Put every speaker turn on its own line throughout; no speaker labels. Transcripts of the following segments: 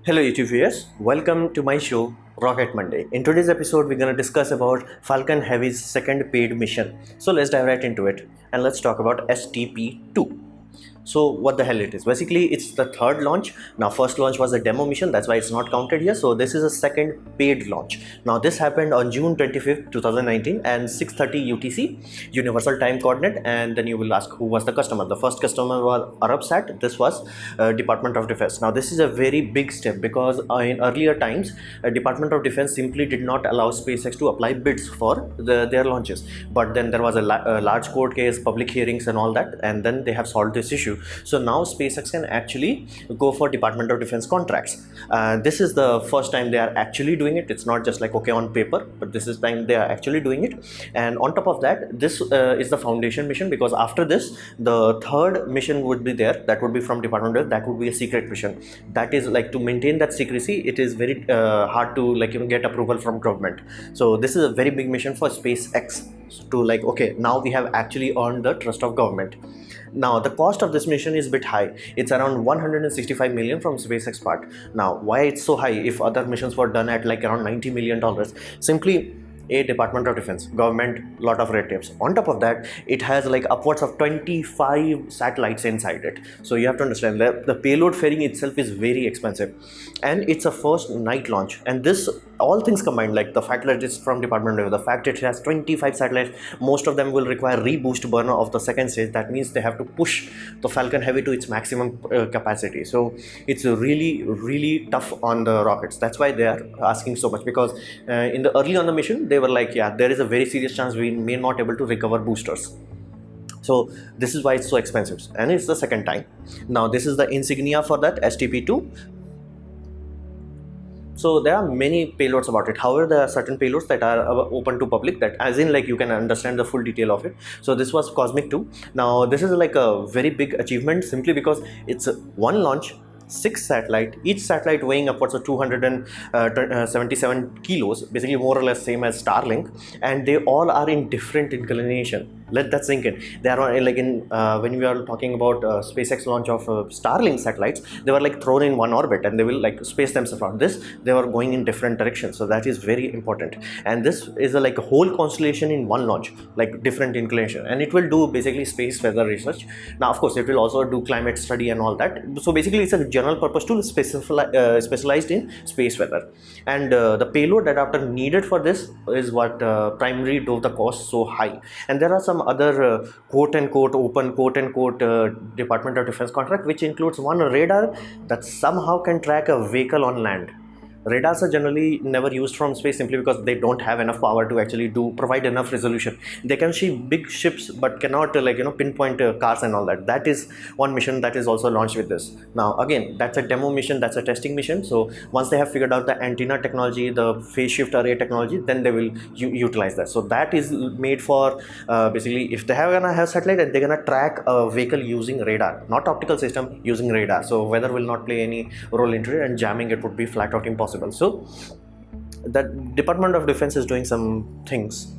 Hello YouTube viewers, welcome to my show Rocket Monday. In today's episode, we're going to discuss about Falcon Heavy's second paid mission. So let's dive right into it and let's talk about STP-2. So what the hell it is? Basically, it's the third launch. Now, first launch was a demo mission. That's why it's not counted here. So this is a second paid launch. Now, this happened on June 25th, 2019 and 6:30 UTC, Universal Time Coordinate. And then you will ask, who was the customer? The first customer was Arabsat. This was Department of Defense. Now, this is a very big step because in earlier times, Department of Defense simply did not allow SpaceX to apply bids for their launches. But then there was a large court case, public hearings and all that. And then they have solved this issue. So now SpaceX can actually go for Department of Defense contracts. This is the first time they are actually doing it. It's not just like okay on paper, but this is time they are actually doing it. And on top of that, this is the foundation mission, because after this, the third mission would be there. That would be from Department of Defense. That would be a secret mission. That is like, to maintain that secrecy, it is very hard to get approval from government. So this is a very big mission for SpaceX to okay, now we have actually earned the trust of government. Now, the cost of this mission is a bit high. It's around 165 million from SpaceX part. Now, why it's so high if other missions were done at around $90 million? Simply, Department of Defense, government, lot of red tapes. On top of that, it has upwards of 25 satellites inside it. So you have to understand that the payload fairing itself is very expensive, and it's a first night launch. And this, all things combined, like the fact that it's from Department of Defense, the fact it has 25 satellites, most of them will require reboost burner of the second stage. That means they have to push the Falcon Heavy to its maximum capacity. So it's really tough on the rockets. That's why they are asking so much, because in the early on the mission, they were like, yeah, there is a very serious chance we may not able to recover boosters. So this is why it's so expensive, and it's the second time. Now, this is the insignia for that STP-2. So there are many payloads about it. However, there are certain payloads that are open to public, that as in you can understand the full detail of it. So this was Cosmic 2. Now this is a very big achievement, simply because it's one launch, 6 satellites, each satellite weighing upwards of 277 kilos, basically more or less same as Starlink, and they all are in different inclination. Let that sink in. They are when we are talking about SpaceX launch of Starlink satellites, they were thrown in one orbit and they will space themselves out. This, they were going in different directions, so that is very important. And this is a whole constellation in one launch, different inclination, and it will do basically space weather research. Now, of course, it will also do climate study and all that. So basically, it's a general purpose tool specialized in space weather. And the payload adapter needed for this is what primarily drove the cost so high. And there are some other quote-unquote open quote-unquote Department of Defense contract, which includes one radar that somehow can track a vehicle on land. Radars are generally never used from space, simply because they don't have enough power to actually provide enough resolution. They can see big ships but cannot pinpoint cars and all that. That is one mission that is also launched with this. Now again, that's a demo mission, that's a testing mission. So once they have figured out the antenna technology, the phase shift array technology, then they will utilize that. So that is made for basically, if they are gonna have satellite and they're gonna track a vehicle using radar, not optical system, using radar. So weather will not play any role into it, and jamming it would be flat out impossible. So that Department of Defense is doing some things.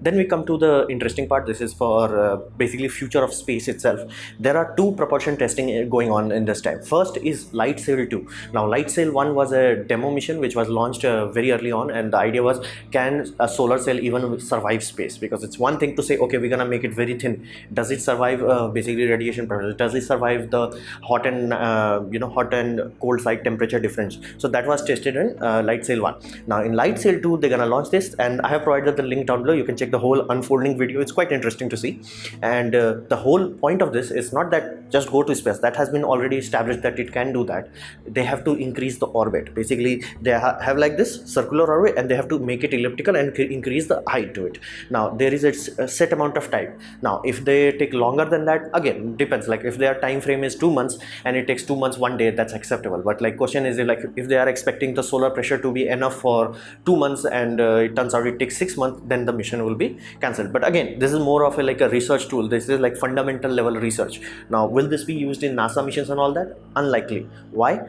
Then we come to the interesting part. This is for basically future of space itself. There are 2 propulsion testing going on in this time. First is LightSail 2. Now, LightSail 1 was a demo mission which was launched very early on, and the idea was, can a solar cell even survive space? Because it's one thing to say, okay, we're gonna make it very thin. Does it survive basically radiation pressure? Does it survive the hot and hot and cold side temperature difference? So that was tested in LightSail 1. Now in LightSail 2, they're gonna launch this, and I have provided the link down below. You can check the whole unfolding video. It's quite interesting to see. And the whole point of this is not that just go to space. That has been already established that it can do that. They have to increase the orbit. Basically, they have this circular orbit, and they have to make it elliptical and increase the height to it. Now there is a set amount of time. Now if they take longer than that, again depends. If their time frame is 2 months and it takes 2 months 1 day, that's acceptable. But question is, if they are expecting the solar pressure to be enough for 2 months and it turns out it takes 6 months, then the mission will be cancelled. But again, this is more of a research tool. This is fundamental level research. Now, will this be used in NASA missions and all that? Unlikely. Why?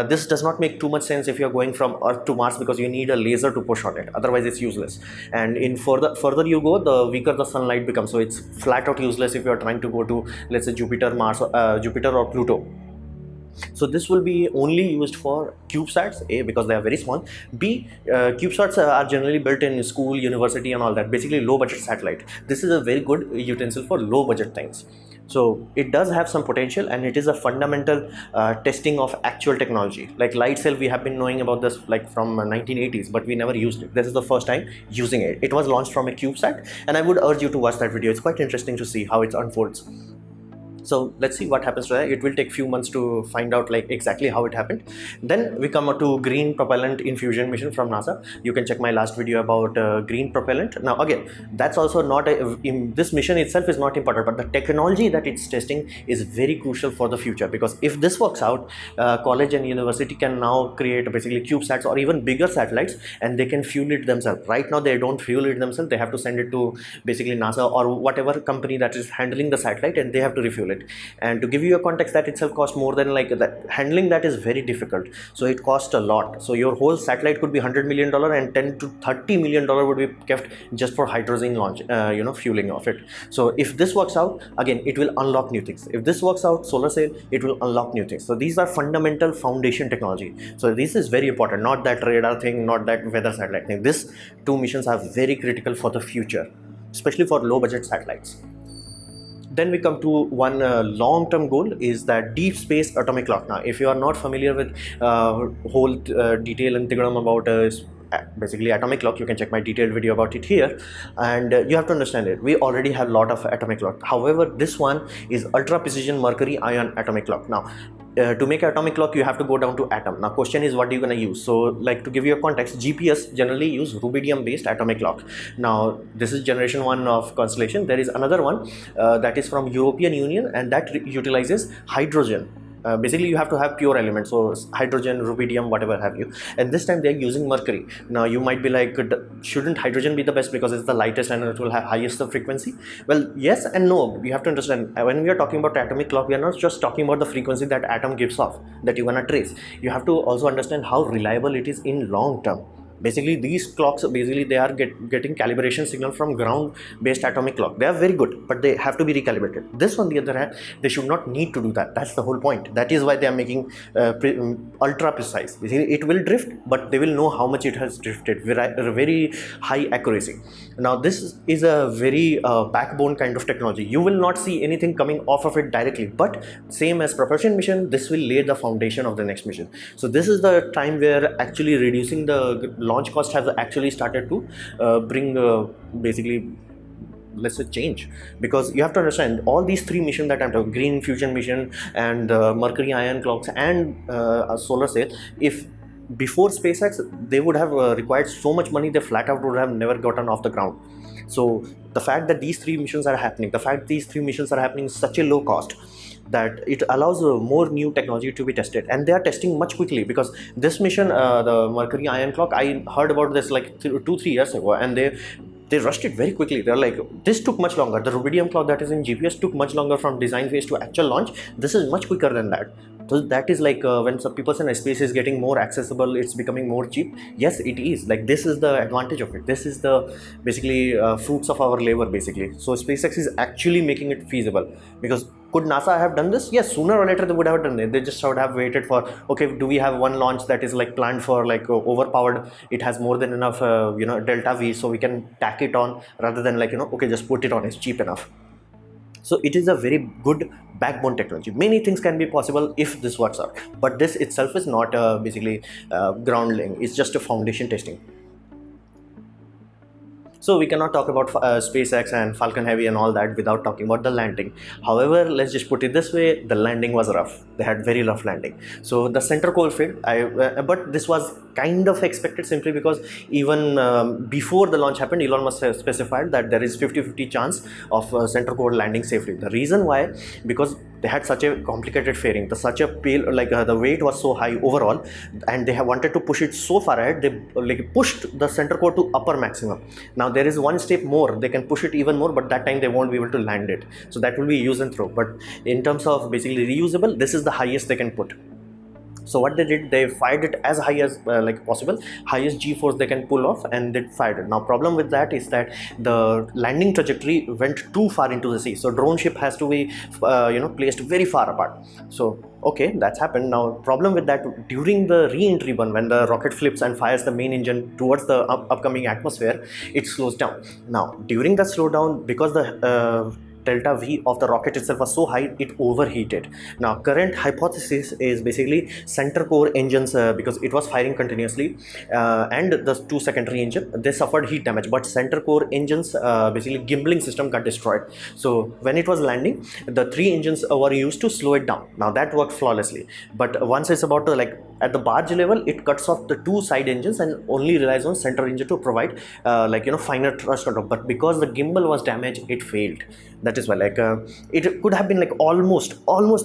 This does not make too much sense if you're going from Earth to Mars, because you need a laser to push on it. Otherwise, it's useless. And in further you go, the weaker the sunlight becomes. So it's flat out useless if you're trying to go to, let's say, Jupiter, Mars, Jupiter or Pluto. So this will be only used for CubeSats, A, because they are very small, B, CubeSats are generally built in school, university and all that, basically low budget satellite. This is a very good utensil for low budget things. So it does have some potential, and it is a fundamental testing of actual technology. Like LightSail, we have been knowing about this like from 1980s, but we never used it. This is the first time using it. It was launched from a CubeSat, and I would urge you to watch that video. It's quite interesting to see how it unfolds. So let's see what happens to that. It will take few months to find out like exactly how it happened. Then we come to green propellant infusion mission from NASA. You can check my last video about green propellant. Now again, that's also not this mission itself is not important, but the technology that it's testing is very crucial for the future, because if this works out, college and university can now create basically CubeSats or even bigger satellites, and they can fuel it themselves. Right now they don't fuel it themselves. They have to send it to basically NASA or whatever company that is handling the satellite, and they have to refuel it. And to give you a context, that itself costs more than like that. Handling that is very difficult, so it costs a lot. So your whole satellite could be $100 million, and $10 to $30 million would be kept just for hydrogen launch, fueling of it. So if this works out, again, it will unlock new things. If this works out, solar sail, it will unlock new things. So these are fundamental foundation technology. So this is very important, not that radar thing, not that weather satellite thing. These two missions are very critical for the future, especially for low budget satellites. Then we come to one long-term goal, is that deep space atomic clock. Now, if you are not familiar with whole detail and theorem about basically atomic clock, you can check my detailed video about it here, and you have to understand it. We already have a lot of atomic clock. However, this one is ultra precision mercury ion atomic clock. Now, to make atomic clock, you have to go down to atom. Now question is, what are you going to use? So like, to give you a context, GPS generally use rubidium based atomic clock. Now this is generation 1 of Constellation. There is another one that is from European Union, and that utilizes hydrogen. Basically you have to have pure elements, so hydrogen, rubidium, whatever have you, and this time they're using mercury. Now you might be like, shouldn't hydrogen be the best because it's the lightest and it will have highest frequency? Well, yes and no. You have to understand, when we are talking about atomic clock, we are not just talking about the frequency that atom gives off that you're gonna trace. You have to also understand how reliable it is in long term. Basically these clocks, basically they are getting calibration signal from ground based atomic clock. They are very good, but they have to be recalibrated. This, on the other hand, they should not need to do that. That's the whole point. That is why they are making ultra precise. Basically it will drift, but they will know how much it has drifted, very high accuracy. Now this is a very backbone kind of technology. You will not see anything coming off of it directly, but same as propulsion mission, this will lay the foundation of the next mission. So this is the time where actually reducing the launch cost has actually started to bring basically, let's say, change. Because you have to understand, all these three missions that I'm talking, green fusion mission and mercury ion clocks and a solar sail, if before SpaceX, they would have required so much money, they flat out would have never gotten off the ground. So the fact that these three missions are happening, such a low cost, that it allows more new technology to be tested, and they are testing much quickly. Because this mission, the mercury ion clock, I heard about this like 2-3 years ago, and they rushed it very quickly. They're like, this took much longer. The rubidium clock that is in GPS took much longer from design phase to actual launch. This is much quicker than that. So that is like when some people say space is getting more accessible, it's becoming more cheap. Yes, it is. Like, this is the advantage of it. This is the basically fruits of our labor basically. So SpaceX is actually making it feasible. Because could NASA have done this? Yes, sooner or later they would have done it. They just would have waited for, okay, do we have one launch that is like planned for like overpowered, it has more than enough delta V, so we can tack it on, rather than like okay, just put it on, it's cheap enough. So it is a very good backbone technology. Many things can be possible if this works out, but this itself is not basically ground laying. It's just a foundation testing. So we cannot talk about SpaceX and Falcon Heavy and all that without talking about the landing. However, let's just put it this way, the landing was rough. They had very rough landing. So the center core failed, but this was kind of expected, simply because even before the launch happened, Elon Musk specified that there is 50-50 chance of center core landing safely. The reason why, because they had such a complicated fairing, the weight was so high overall, and they have wanted to push it so far ahead, they pushed the center core to upper maximum. Now there is one step more, they can push it even more, but that time they won't be able to land it. So that will be use and throw. But in terms of basically reusable, this is the highest they can put. So what they did, they fired it as high as like possible, highest g-force they can pull off, and they fired it. Now problem with that is that the landing trajectory went too far into the sea, so drone ship has to be placed very far apart. So okay, that's happened. Now problem with that, during the re-entry burn, when the rocket flips and fires the main engine towards the upcoming atmosphere, it slows down. Now during that slowdown, because the delta V of the rocket itself was so high, it overheated. Now current hypothesis is basically center core engines, because it was firing continuously, and the two secondary engine, they suffered heat damage, but center core engines, basically gimbaling system got destroyed. So when it was landing, the three engines were used to slow it down. Now that worked flawlessly, but once it's about to, like, at the barge level, it cuts off the two side engines and only relies on center engine to provide finer thrust control. But because the gimbal was damaged, it failed. That is why, like, it could have been like almost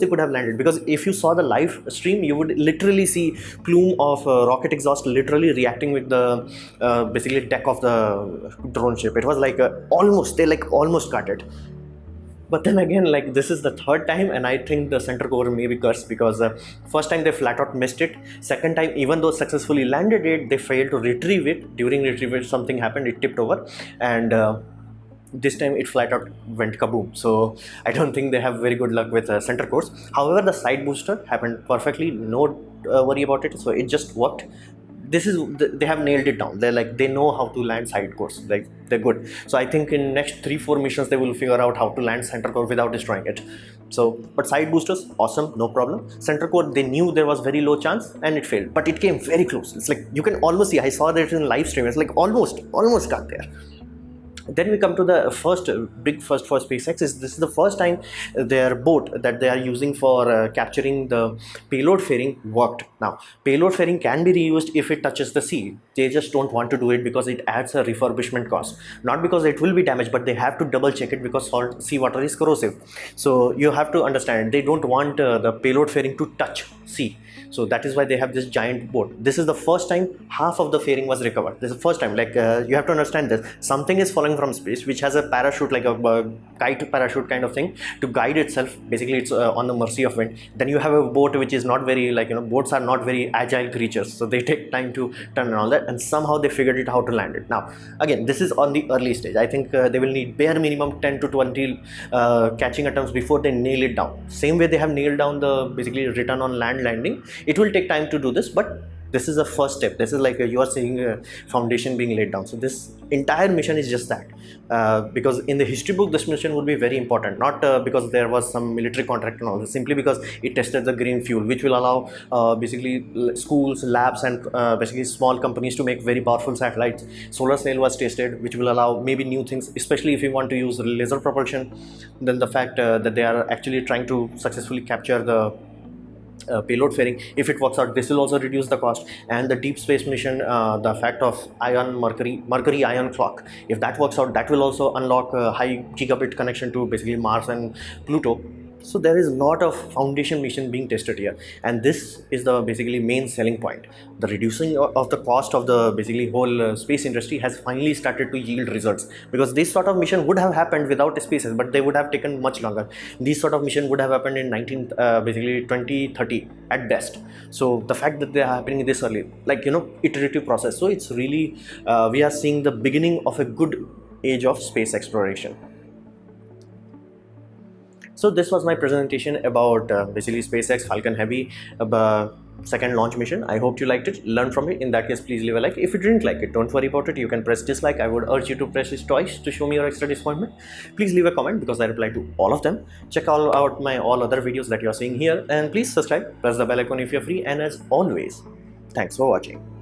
they could have landed, because if you saw the live stream, you would literally see plume of rocket exhaust literally reacting with the basically deck of the drone ship. It was like almost cut it. But then again, like, this is the third time, and I think the center core may be cursed, because first time they flat out missed it. Second time, even though successfully landed it, they failed to retrieve it. During retrieval, something happened, it tipped over, and this time it flat out went kaboom. So I don't think they have very good luck with center cores. However, the side booster happened perfectly, no worry about it, so it just worked. This is, they have nailed it down. They know how to land side cores, like, they're good. So I think in next 3-4 missions they will figure out how to land center core without destroying it. So, but side boosters, awesome, no problem. Center core, they knew there was very low chance and it failed, but it came very close. It's like, you can almost see, I saw that in live stream, it's like almost got there. Then we come to the big first for SpaceX. This is the first time their boat that they are using for capturing the payload fairing worked. Now payload fairing can be reused if it touches the sea. They just don't want to do it because it adds a refurbishment cost, not because it will be damaged, but they have to double check it because seawater is corrosive. So you have to understand, they don't want the payload fairing to touch sea. So that is why they have this giant boat. This is the first time half of the fairing was recovered. This is the first time. Like, you have to understand this. Something is falling from space, which has a parachute, like a kite parachute kind of thing, to guide itself. Basically, it's on the mercy of wind. Then you have a boat which is not very, boats are not very agile creatures. So they take time to turn and all that. And somehow they figured it how to land it. Now, again, this is on the early stage. I think they will need bare minimum 10 to 20 catching attempts before they nail it down. Same way they have nailed down the basically return on land landing. It will take time to do this, but this is a first step. This is like you are seeing a foundation being laid down. So this entire mission is just that, because in the history book this mission would be very important, not because there was some military contract and all this, simply because it tested the green fuel, which will allow basically schools, labs, and basically small companies to make very powerful satellites. Solar sail was tested, which will allow maybe new things, especially if you want to use laser propulsion. Then the fact that they are actually trying to successfully capture the payload fairing, if it works out, this will also reduce the cost. And the deep space mission, the fact of mercury ion clock, if that works out, that will also unlock a high gigabit connection to basically Mars and Pluto. So there is a lot of foundation mission being tested here, and this is the basically main selling point. The reducing of the cost of the basically whole space industry has finally started to yield results, because this sort of mission would have happened without SpaceX, but they would have taken much longer. These sort of mission would have happened in 2030 at best. So the fact that they are happening this early, iterative process. So it's really we are seeing the beginning of a good age of space exploration. So this was my presentation about basically SpaceX Falcon Heavy second launch mission. I hope you liked it, learn from it. In that case, please leave a like. If you didn't like it, don't worry about it. You can press dislike. I would urge you to press it twice to show me your extra disappointment. Please leave a comment because I reply to all of them. Check out my all other videos that you are seeing here, and please subscribe, press the bell icon if you're free. And as always, thanks for watching.